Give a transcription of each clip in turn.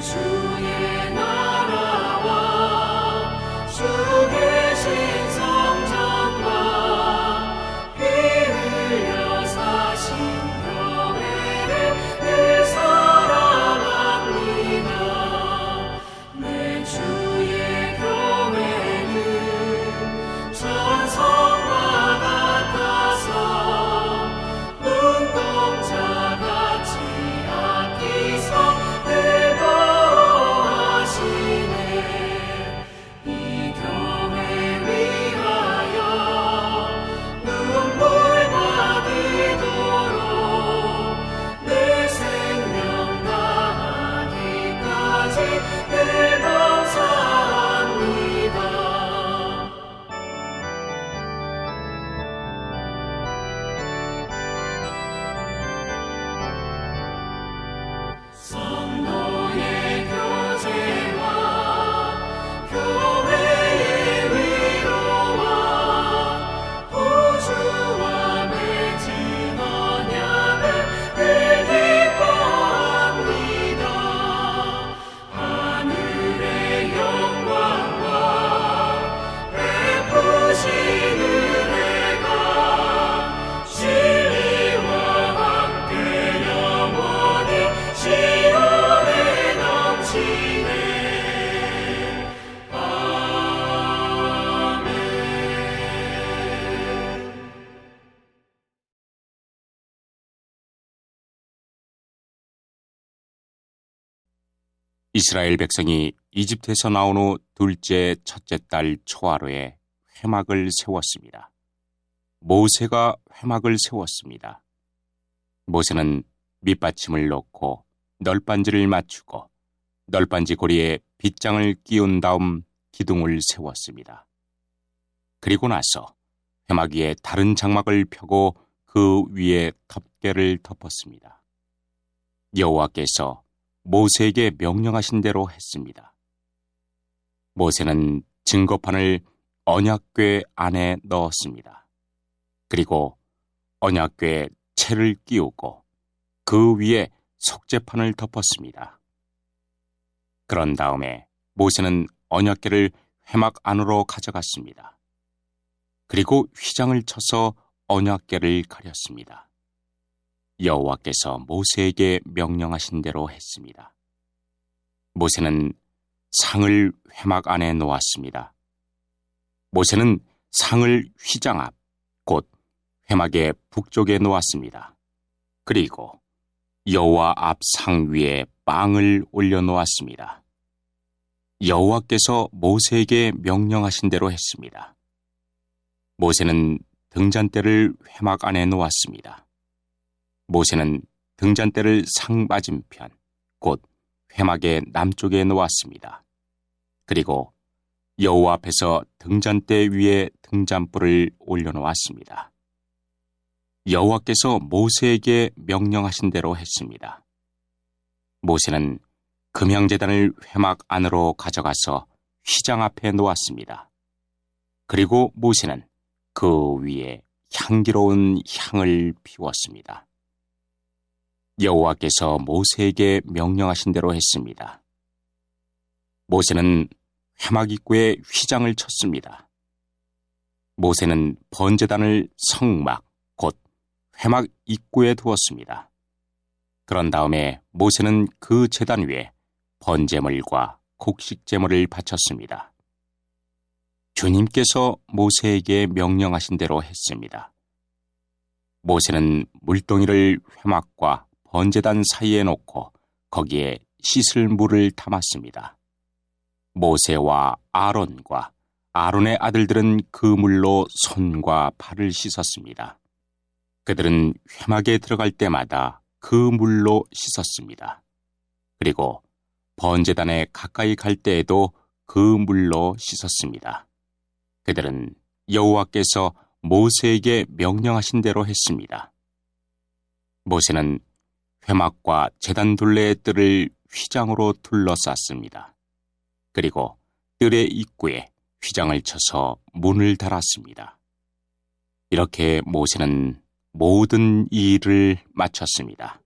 주의 나라와 주 계신 성전과 피 흘려 사신 교회를 늘 사랑합니다. 내 주의 교회는 전성과 같아서 눈동자같이 아끼사 늘 보호하시네. 이 교회 위하여 눈물과 기도로 내 생명 다하기까지 늘 감사합니다. 성도의 교제와 교회의 위로와 구주와 맺은 언약을 늘 기뻐합니다. 하늘의 영광과 베푸신 은혜가 진리와 함께 영원히 시온에 넘치네. 아멘. 이스라엘 백성이 이집트에서 나온 후 둘째 첫째 달 초하루에 회막을 세웠습니다. 모세가 회막을 세웠습니다. 모세는 밑받침을 놓고 널빤지를 맞추고 널빤지 고리에 빗장을 끼운 다음 기둥을 세웠습니다. 그리고 나서 회막 위에 다른 장막을 펴고 그 위에 덮개를 덮었습니다. 여호와께서 모세에게 명령하신 대로 했습니다. 모세는 증거판을 언약궤 안에 넣었습니다. 그리고 언약궤에 채를 끼우고 그 위에 속죄판을 덮었습니다. 그런 다음에 모세는 언약궤를 회막 안으로 가져갔습니다. 그리고 휘장을 쳐서 언약궤를 가렸습니다. 여호와께서 모세에게 명령하신 대로 했습니다. 모세는 상을 회막 안에 놓았습니다. 모세는 상을 휘장 앞, 곧 회막의 북쪽에 놓았습니다. 그리고 여호와 앞 상 위에 빵을 올려놓았습니다. 여호와께서 모세에게 명령하신 대로 했습니다. 모세는 등잔대를 회막 안에 놓았습니다. 모세는 등잔대를 상 맞은편, 곧 회막의 남쪽에 놓았습니다. 그리고 여호와 앞에서 등잔대 위에 등잔불을 올려놓았습니다. 여호와께서 모세에게 명령하신 대로 했습니다. 모세는 금향제단을 회막 안으로 가져가서 휘장 앞에 놓았습니다. 그리고 모세는 그 위에 향기로운 향을 피웠습니다. 여호와께서 모세에게 명령하신 대로 했습니다. 모세는 회막 입구에 휘장을 쳤습니다. 모세는 번제단을 성막, 곧 회막 입구에 두었습니다. 그런 다음에 모세는 그 제단 위에 번제물과 곡식제물을 바쳤습니다. 주님께서 모세에게 명령하신 대로 했습니다. 모세는 물동이를 회막과 번제단 사이에 놓고 거기에 씻을 물을 담았습니다. 모세와 아론과 아론의 아들들은 그 물로 손과 발을 씻었습니다. 그들은 회막에 들어갈 때마다 그 물로 씻었습니다. 그리고 번제단에 가까이 갈 때에도 그 물로 씻었습니다. 그들은 여호와께서 모세에게 명령하신 대로 했습니다. 모세는 회막과 제단 둘레의 뜰을 휘장으로 둘러쌌습니다. 그리고 뜰의 입구에 휘장을 쳐서 문을 달았습니다. 이렇게 모세는 모든 일을 마쳤습니다.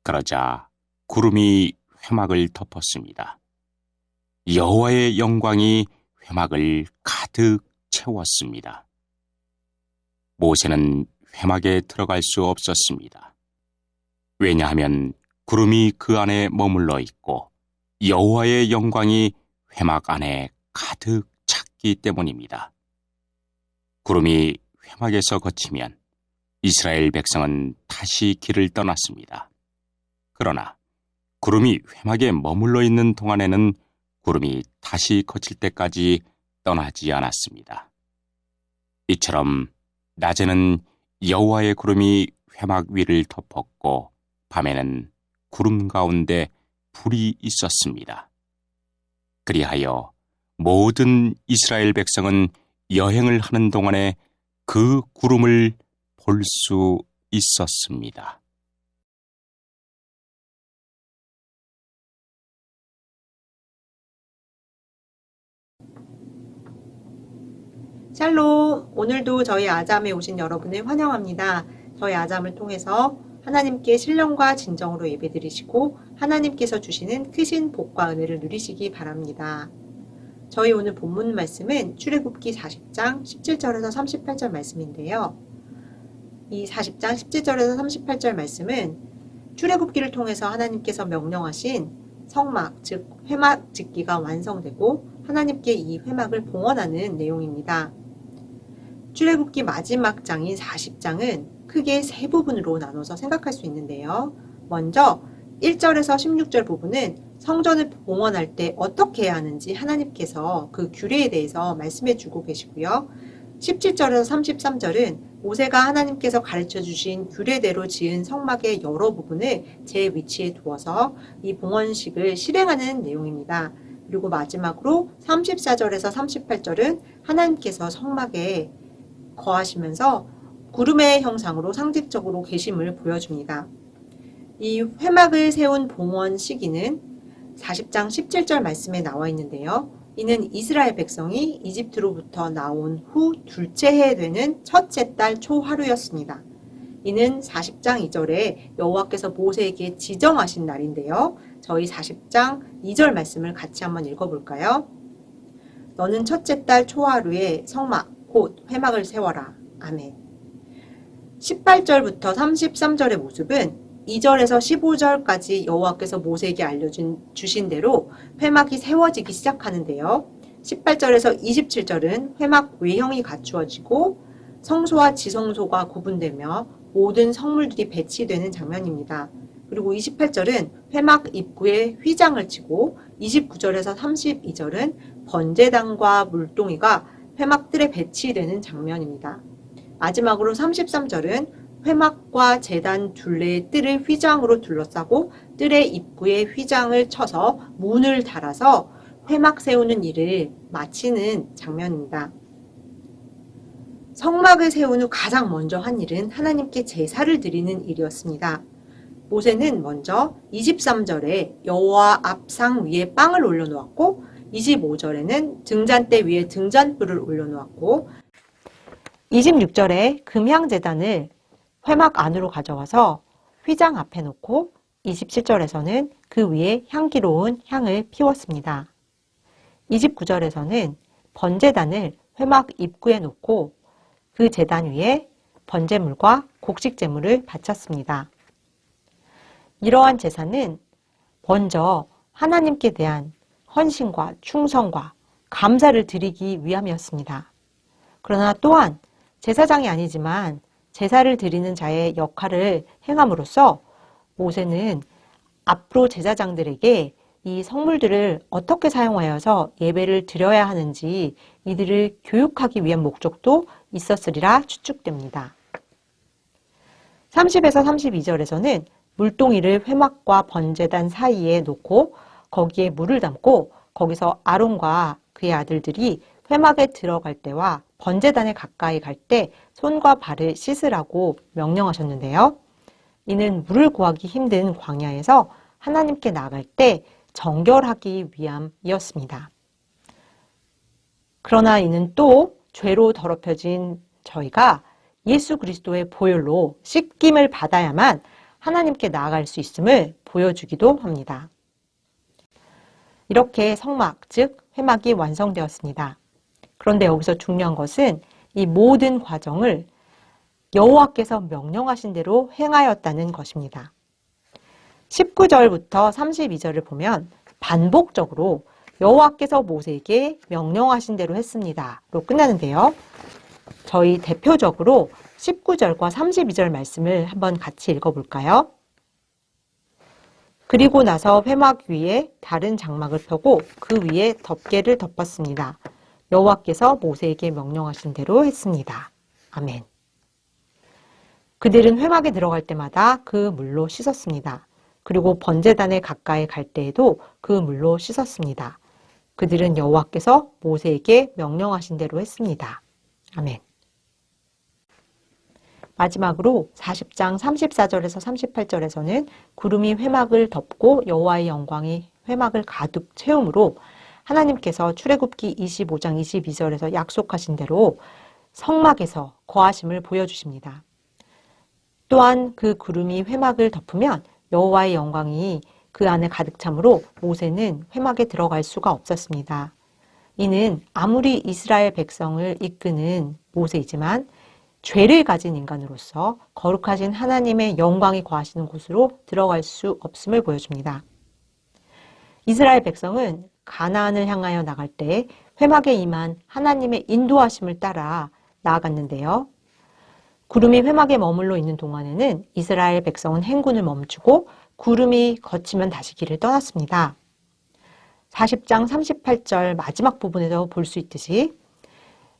그러자 구름이 회막을 덮었습니다. 여호와의 영광이 회막을 가득 채웠습니다. 모세는 회막에 들어갈 수 없었습니다. 왜냐하면 구름이 그 안에 머물러 있고 여호와의 영광이 회막 안에 가득 찼기 때문입니다. 구름이 회막에서 거치면 이스라엘 백성은 다시 길을 떠났습니다. 그러나 구름이 회막에 머물러 있는 동안에는 구름이 다시 거칠 때까지 떠나지 않았습니다. 이처럼 낮에는 여호와의 구름이 회막 위를 덮었고 밤에는 구름 가운데 불이 있었습니다. 그리하여 모든 이스라엘 백성은 여행을 하는 동안에 그 구름을 볼 수 있었습니다. 샬롬! 오늘도 저희 아잠에 오신 여러분을 환영합니다. 저희 아잠을 통해서 하나님께 신령과 진정으로 예배드리시고 하나님께서 주시는 크신 복과 은혜를 누리시기 바랍니다. 저희 오늘 본문 말씀은 출애굽기 40장 17절에서 38절 말씀인데요. 이 40장 17절에서 38절 말씀은 출애굽기를 통해서 하나님께서 명령하신 성막, 즉 회막 짓기가 완성되고 하나님께 이 회막을 봉헌하는 내용입니다. 출애굽기 마지막 장인 40장은 크게 세 부분으로 나눠서 생각할 수 있는데요. 먼저 1절에서 16절 부분은 성전을 봉헌할 때 어떻게 해야 하는지 하나님께서 그 규례에 대해서 말씀해 주고 계시고요. 17절에서 33절은 모세가 하나님께서 가르쳐 주신 규례대로 지은 성막의 여러 부분을 제 위치에 두어서 이 봉헌식을 실행하는 내용입니다. 그리고 마지막으로 34절에서 38절은 하나님께서 성막에 거하시면서 구름의 형상으로 상징적으로 계심을 보여줍니다. 이 회막을 세운 봉헌 시기는 40장 17절 말씀에 나와 있는데요. 이는 이스라엘 백성이 이집트로부터 나온 후 둘째 해 되는 첫째 달 초하루였습니다. 이는 40장 2절에 여호와께서 모세에게 지정하신 날인데요. 저희 40장 2절 말씀을 같이 한번 읽어볼까요? 너는 첫째 달 초하루에 성막 곧 회막을 세워라. 아멘. 18절부터 33절의 모습은 2절에서 15절까지 여호와께서 모세에게 알려주신 대로 회막이 세워지기 시작하는데요. 18절에서 27절은 회막 외형이 갖추어지고 성소와 지성소가 구분되며 모든 성물들이 배치되는 장면입니다. 그리고 28절은 회막 입구에 휘장을 치고 29절에서 32절은 번제단과 물동이가 회막들에 배치되는 장면입니다. 마지막으로 33절은 회막과 제단 둘레의 뜰을 휘장으로 둘러싸고 뜰의 입구에 휘장을 쳐서 문을 달아서 회막 세우는 일을 마치는 장면입니다. 성막을 세운 후 가장 먼저 한 일은 하나님께 제사를 드리는 일이었습니다. 모세는 먼저 23절에 여호와 앞상 위에 빵을 올려놓았고 25절에는 등잔대 위에 등잔불을 올려놓았고 26절에 금향제단을 회막 안으로 가져와서 휘장 앞에 놓고 27절에서는 그 위에 향기로운 향을 피웠습니다. 29절에서는 번제단을 회막 입구에 놓고 그 제단 위에 번제물과 곡식제물을 바쳤습니다. 이러한 제사는 먼저 하나님께 대한 헌신과 충성과 감사를 드리기 위함이었습니다. 그러나 또한 제사장이 아니지만 제사를 드리는 자의 역할을 행함으로써 모세는 앞으로 제사장들에게 이 성물들을 어떻게 사용하여서 예배를 드려야 하는지 이들을 교육하기 위한 목적도 있었으리라 추측됩니다. 30에서 32절에서는 물동이를 회막과 번제단 사이에 놓고 거기에 물을 담고 거기서 아론과 그의 아들들이 회막에 들어갈 때와 번제단에 가까이 갈 때 손과 발을 씻으라고 명령하셨는데요. 이는 물을 구하기 힘든 광야에서 하나님께 나아갈 때 정결하기 위함이었습니다. 그러나 이는 또 죄로 더럽혀진 저희가 예수 그리스도의 보혈로 씻김을 받아야만 하나님께 나아갈 수 있음을 보여주기도 합니다. 이렇게 성막, 즉 회막이 완성되었습니다. 그런데 여기서 중요한 것은 이 모든 과정을 여호와께서 명령하신 대로 행하였다는 것입니다. 19절부터 32절을 보면 반복적으로 여호와께서 모세에게 명령하신 대로 했습니다로 끝나는데요. 저희 대표적으로 19절과 32절 말씀을 한번 같이 읽어볼까요? 그리고 나서 회막 위에 다른 장막을 펴고 그 위에 덮개를 덮었습니다. 여호와께서 모세에게 명령하신 대로 했습니다. 아멘. 그들은 회막에 들어갈 때마다 그 물로 씻었습니다. 그리고 번제단에 가까이 갈 때에도 그 물로 씻었습니다. 그들은 여호와께서 모세에게 명령하신 대로 했습니다. 아멘. 마지막으로 40장 34절에서 38절에서는 구름이 회막을 덮고 여호와의 영광이 회막을 가득 채우므로 하나님께서 출애굽기 25장 22절에서 약속하신 대로 성막에서 거하심을 보여주십니다. 또한 그 구름이 회막을 덮으면 여호와의 영광이 그 안에 가득 차므로 모세는 회막에 들어갈 수가 없었습니다. 이는 아무리 이스라엘 백성을 이끄는 모세이지만 죄를 가진 인간으로서 거룩하신 하나님의 영광이 거하시는 곳으로 들어갈 수 없음을 보여줍니다. 이스라엘 백성은 가나안을 향하여 나갈 때 회막에 임한 하나님의 인도하심을 따라 나아갔는데요. 구름이 회막에 머물러 있는 동안에는 이스라엘 백성은 행군을 멈추고 구름이 걷히면 다시 길을 떠났습니다. 40장 38절 마지막 부분에서 볼 수 있듯이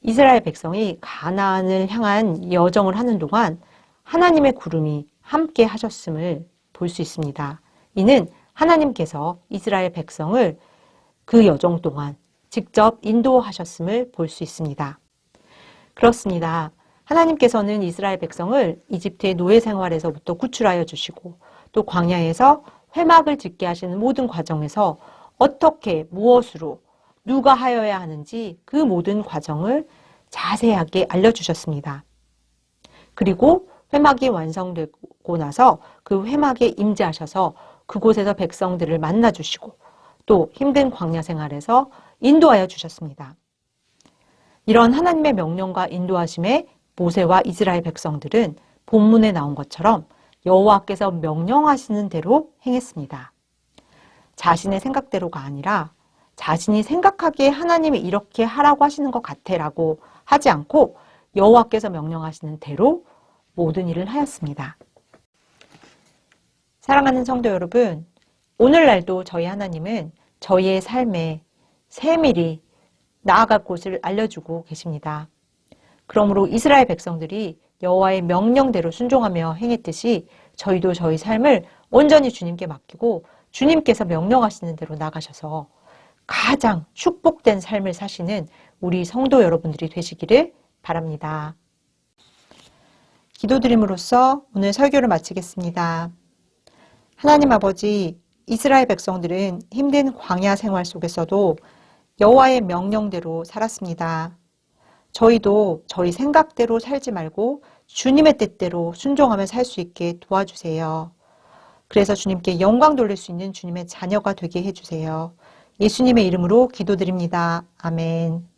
이스라엘 백성이 가나안을 향한 여정을 하는 동안 하나님의 구름이 함께 하셨음을 볼 수 있습니다. 이는 하나님께서 이스라엘 백성을 그 여정 동안 직접 인도하셨음을 볼 수 있습니다. 그렇습니다. 하나님께서는 이스라엘 백성을 이집트의 노예 생활에서부터 구출하여 주시고 또 광야에서 회막을 짓게 하시는 모든 과정에서 어떻게 무엇으로 누가 하여야 하는지 그 모든 과정을 자세하게 알려주셨습니다. 그리고 회막이 완성되고 나서 그 회막에 임재하셔서 그곳에서 백성들을 만나주시고 또 힘든 광야 생활에서 인도하여 주셨습니다. 이런 하나님의 명령과 인도하심에 모세와 이스라엘 백성들은 본문에 나온 것처럼 여호와께서 명령하시는 대로 행했습니다. 자신의 생각대로가 아니라 자신이 생각하기에 하나님이 이렇게 하라고 하시는 것 같아라고 하지 않고 여호와께서 명령하시는 대로 모든 일을 하였습니다. 사랑하는 성도 여러분, 오늘날도 저희 하나님은 저희의 삶에 세밀히 나아갈 곳을 알려주고 계십니다. 그러므로 이스라엘 백성들이 여호와의 명령대로 순종하며 행했듯이 저희도 저희 삶을 온전히 주님께 맡기고 주님께서 명령하시는 대로 나가셔서 가장 축복된 삶을 사시는 우리 성도 여러분들이 되시기를 바랍니다. 기도드림으로써 오늘 설교를 마치겠습니다. 하나님 아버지, 이스라엘 백성들은 힘든 광야 생활 속에서도 여호와의 명령대로 살았습니다. 저희도 저희 생각대로 살지 말고 주님의 뜻대로 순종하며 살 수 있게 도와주세요. 그래서 주님께 영광 돌릴 수 있는 주님의 자녀가 되게 해주세요. 예수님의 이름으로 기도드립니다. 아멘.